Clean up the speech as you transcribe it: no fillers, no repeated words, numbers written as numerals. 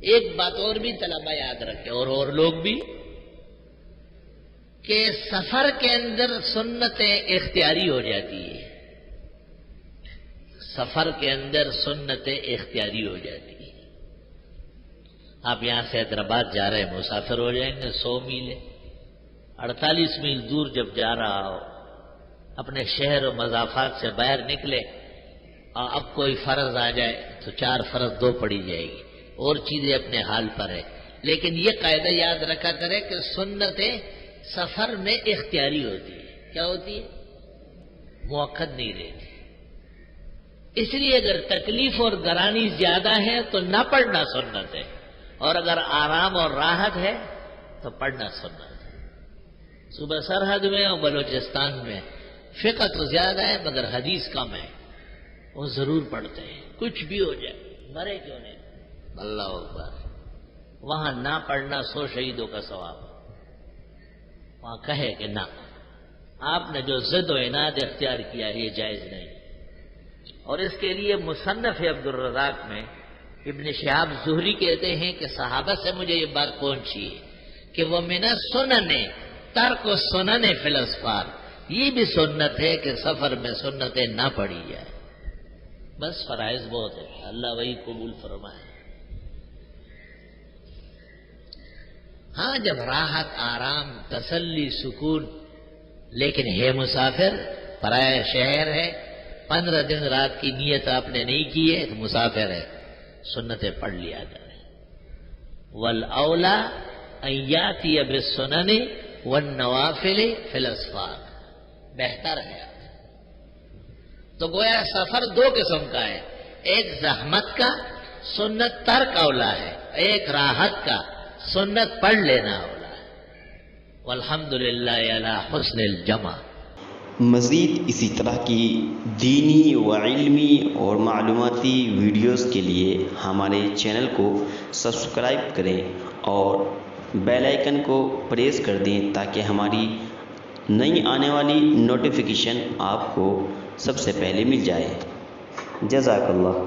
ایک بات اور بھی طلبہ یاد رکھے اور لوگ بھی، کہ سفر کے اندر سنتیں اختیاری ہو جاتی ہے، سفر کے اندر سنتیں اختیاری ہو جاتی ہیں۔ آپ یہاں سے حیدرآباد جا رہے ہیں، مسافر ہو جائیں گے، 100 میل ہے، 48 میل دور جب جا رہا ہو، اپنے شہر و مضافات سے باہر نکلے اور اب کوئی فرض آ جائے تو 4 فرض 2 پڑی جائے گی، اور چیزیں اپنے حال پر ہے، لیکن یہ قاعدہ یاد رکھا کرے کہ سنتیں سفر میں اختیاری ہوتی ہے۔ کیا ہوتی ہے؟ موقت نہیں رہتی۔ اس لیے اگر تکلیف اور گرانی زیادہ ہے تو نہ پڑھنا سنت ہے، اور اگر آرام اور راحت ہے تو پڑھنا سنت ہے۔ صوبہ سرحد میں اور بلوچستان میں فقہ تو زیادہ ہے مگر حدیث کم ہے، وہ ضرور پڑھتے ہیں، کچھ بھی ہو جائے، مرے کیوں نہیں۔ اللہ اکبر۔ وہاں نہ پڑھنا 100 شہیدوں کا ثواب، وہاں کہے کہ نہ، آپ نے جو ضد و عناد اختیار کیا ہے یہ جائز نہیں۔ اور اس کے لیے مصنف عبد الرزاق میں ابن شہاب زہری کہتے ہیں کہ صحابہ سے مجھے یہ بات پہنچی ہے کہ وہ من السنن ترک السنن فی الاسفار، یہ بھی سنت ہے کہ سفر میں سنتیں نہ پڑھی جائے، بس فرائض بہت ہے، اللہ وہی قبول فرمائے۔ ہاں جب راحت، آرام، تسلی، سکون، لیکن ہے مسافر، پرایا شہر ہے، 15 دن رات کی نیت آپ نے نہیں کی ہے تو مسافر ہے، سنتیں پڑھ لیا کریں۔ والاولی ان یاتی بالسنن والنوافل فی الاسفار، بہتر ہے۔ تو گویا سفر 2 قسم کا ہے، ایک زحمت کا، سنت ترک اولا ہے، ایک راحت کا، سنت پڑھ لینا اولا ہے۔ والحمدللہ علی حسن الجمع۔ مزید اسی طرح کی دینی و علمی اور معلوماتی ویڈیوز کے لیے ہمارے چینل کو سبسکرائب کریں اور بیل آئیکن کو پریس کر دیں تاکہ ہماری نئی آنے والی نوٹیفیکیشن آپ کو سب سے پہلے مل جائے۔ جزاک اللہ۔